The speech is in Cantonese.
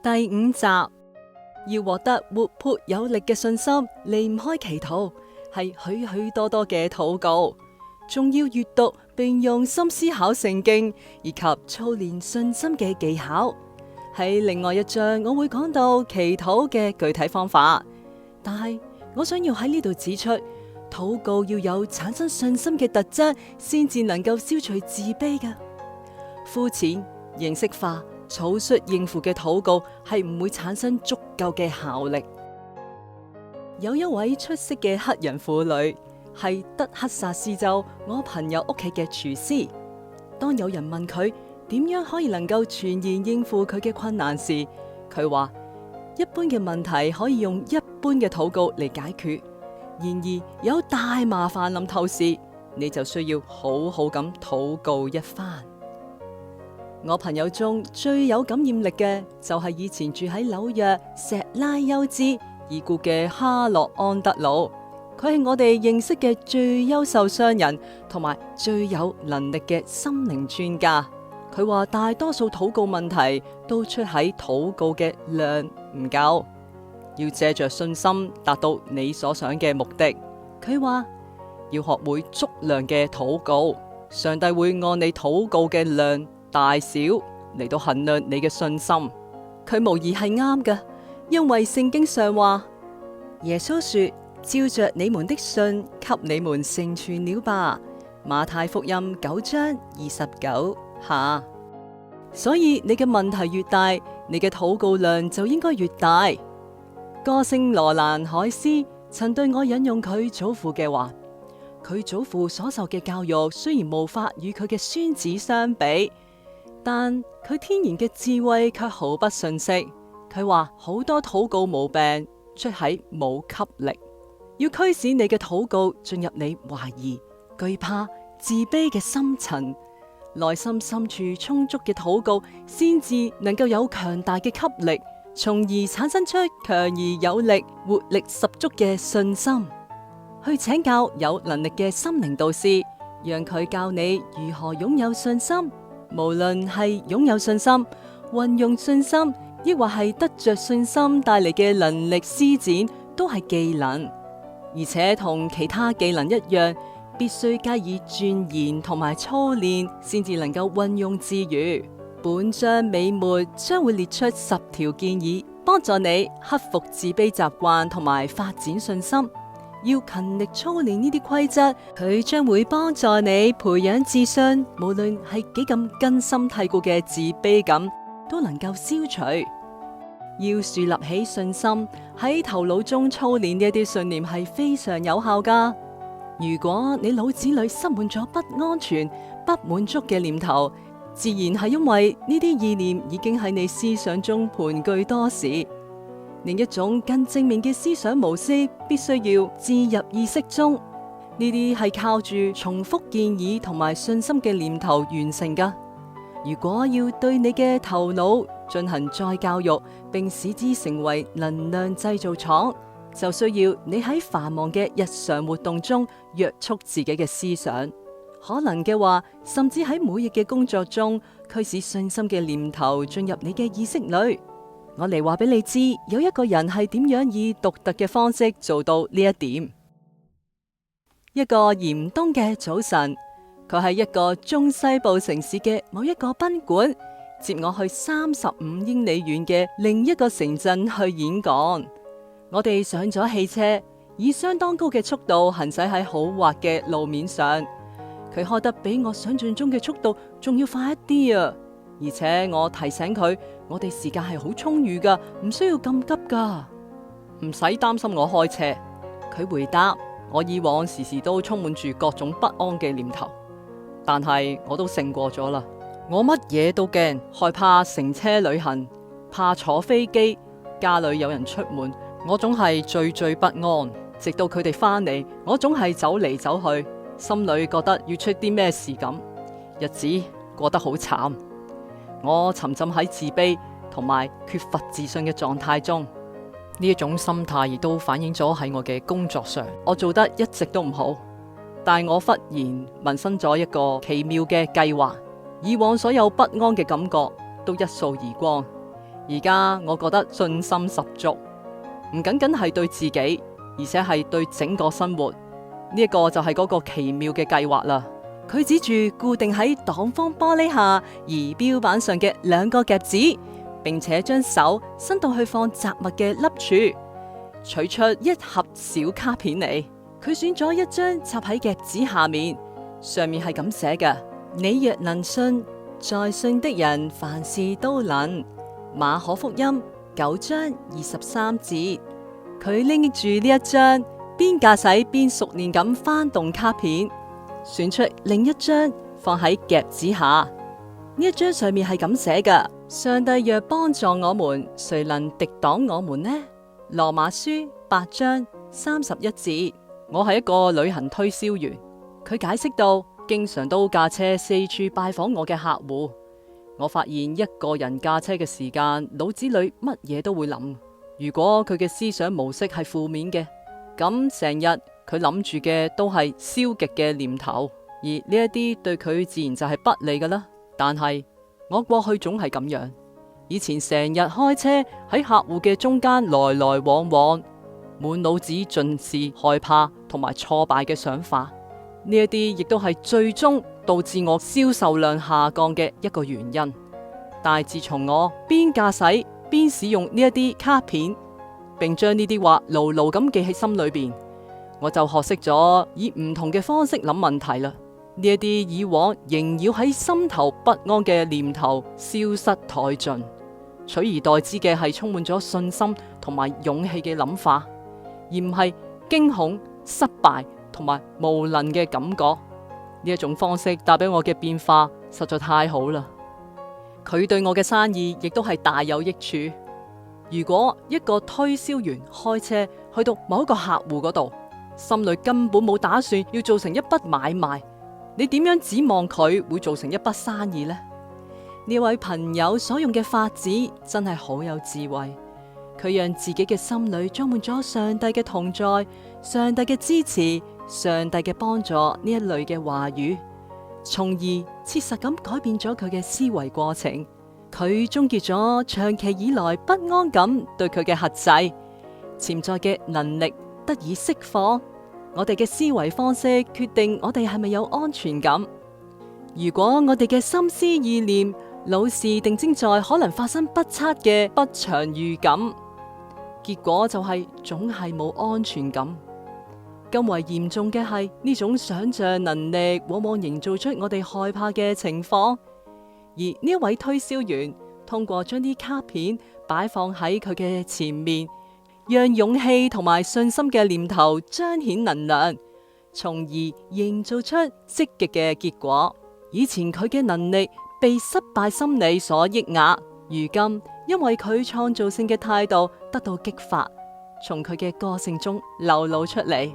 第5集，要獲得活潑有力嘅信心，離唔開祈禱，係許許多多嘅禱告，仲要閱讀並用心思考聖經，以及操練信心嘅技巧。喺另外一章，我會講到祈禱嘅具體方法，但係我想要喺呢度指出，禱告要有產生信心嘅特質，先至能夠消除自卑㗎。膚淺、形式化、草率應付嘅禱告係唔會產生足夠嘅效力。有一位出色嘅黑人婦女，係德克薩斯州我朋友屋企嘅廚師。當有人問佢點樣可以能夠全然應付佢嘅困難時，佢話一般嘅問題可以用一般嘅禱告嚟解決，然而有大麻煩臨頭時，你就需要好好咁禱告一番。我朋友中最有感染力嘅就係以前住喺紐約石拉休茲已故嘅哈洛安德魯，佢係我哋認識嘅最優秀商人同埋最有能力嘅心靈專家。佢話大多數禱告問題都出喺禱告嘅量唔夠，要借着信心達到你所想嘅目的。佢話要學會足量嘅禱告，上帝會按你禱告嘅量大小嚟到衡量你嘅信心。佢無疑係啱㗎，因為聖經上話，耶穌說：照着你們的信，給你們成全了吧。馬太福音9章29下。所以你嘅問題越大，你嘅禱告量就應該越大。歌星羅蘭海斯曾對我引用佢祖父嘅話，佢祖父所受嘅教育雖然無法與佢嘅孫子相比，但佢天然嘅智慧卻毫不遜色。佢話好多禱告毛病出喺冇吸力，要驅使你嘅禱告進入你懷疑、懼怕、自卑嘅深層，內心深處充足嘅禱告，先至能夠有強大嘅吸力，從而產生出強而有力、活力十足嘅信心。去請教有能力嘅心靈導師，讓佢教你如何擁有信心。無論係擁有信心、運用信心，抑或係得着信心帶嚟嘅能力施展，都係技能，而且同其他技能一樣，必須加以鑽研同埋操練，先至能夠運用自如。本章尾末將會列出10條建議，幫助你克服自卑習慣同埋發展信心。要勤力操練呢啲規則，佢將會幫助你培養自信，無論係幾咁根深蒂固嘅自卑感，都能夠消除。要樹立起信心，喺頭腦中操練呢一啲信念係非常有效噶。如果你腦子裏塞滿咗不安全、不滿足嘅念頭，自然係因為呢啲意念已經喺你思想中盤踞多時。另一種更正面嘅思想模式，必須要置入意識中。呢啲係靠住重複建議同埋信心嘅念頭完成噶。如果要對你嘅頭腦進行再教育，並使之成為能量製造廠，就需要你喺繁忙嘅日常活動中約束自己嘅思想。可能嘅話，甚至喺每日嘅工作中，驅使信心嘅念頭進入你嘅意識裏。我嚟話俾你知，有一個人係點樣以獨特嘅方式做到呢一點。一個嚴冬嘅早晨，佢喺一個中西部城市嘅某一個賓館接我去35英里遠嘅另一個城鎮去演講。我哋上咗汽車，以相當高嘅速度行駛喺好滑嘅路面上。佢開得比我想象中嘅速度仲要快一啲啊！而且我提醒佢，我哋時間係好充裕噶，唔需要咁急噶，唔使擔心我開車。佢回答：我以往時時都充滿住各種不安嘅念頭，但係我都勝過咗啦。我乜嘢都驚，害怕乘車旅行，怕坐飛機，家裏有人出門，我總係惴惴不安。直到佢哋翻嚟，我總係走嚟走去，心裏覺得要出啲咩事咁，日子過得好慘。我沉浸喺自卑同埋缺乏自信嘅狀態中，呢一種心態亦都反映咗喺我嘅工作上，我做得一直都唔好。但我忽然萌生咗一個奇妙嘅計劃，以往所有不安嘅感覺都一掃而光，而家我覺得信心十足，唔僅僅係對自己，而且係對整個生活。呢一個就係嗰個奇妙嘅計劃啦。佢指住固定喺擋風玻璃下儀表板上嘅2個夾子，並且將手伸到去放雜物嘅凹處，取出一盒小卡片嚟。佢選咗一張插喺夾子下面，上面係咁寫嘅：你若能信，在信的人凡事都能。馬可福音9章23節。佢拎住呢一張，邊駕駛邊熟練咁翻動卡片，選出另一張放喺夾子下。呢一張上面係咁寫嘅：上帝若幫助我們，誰能敵擋我們呢？羅馬書8章31節。我係一個旅行推銷員，佢解釋到，經常都駕車四處拜訪我嘅客戶。我發現一個人駕車嘅時間，腦子裏乜嘢都會諗。如果佢嘅思想模式係負面嘅，咁成日佢諗住嘅都係消極嘅念頭，而呢一啲對佢自然就係不利㗎啦。但係我過去總係咁樣，以前成日開車喺客戶嘅中間來來往往，滿腦子盡是害怕同埋挫敗嘅想法。呢一啲亦都係最終導致我銷售量下降嘅一個原因。但係自從我邊駕駛邊使用呢一啲卡片，並將呢啲話牢牢咁記喺心裏邊，我就學識咗以唔同嘅方式諗問題啦。呢一啲以往縈繞喺心頭不安嘅念頭消失殆盡，取而代之嘅係充滿咗信心同埋勇氣嘅諗法，而唔係驚恐、失敗同埋無能嘅感覺。呢一種方式帶俾我嘅變化實在太好啦。佢對我嘅生意亦都係大有益處。如果一個推銷員開車去到某一個客戶嗰度，心裏根本冇打算要做成一筆買賣，你點樣指望佢會做成一筆生意呢？呢位朋友所用嘅法子真係好有智慧。佢讓自己嘅心裏裝滿咗上帝嘅同在、上帝嘅支持、上帝嘅幫助呢一類嘅話語，從而切實咁改變咗佢嘅思維過程。佢終結咗長期以來不安感對佢嘅轄制，潛在嘅能力得以釋放。我哋嘅思維方式決定我哋係咪有安全感。如果我哋嘅心思意念老是定睛在可能發生不測嘅不祥預感，結果就係總係冇安全感。更為嚴重嘅係呢種想象能力，往往營造出我哋害怕嘅情況。而呢一位推銷員通過將啲卡片擺放喺佢嘅前面，讓勇氣同埋信心嘅念頭彰顯能量，從而營造出積極嘅結果。以前佢嘅能力被失敗心理所抑壓，如今因為佢創造性嘅態度得到激發，從佢嘅個性中流露出嚟。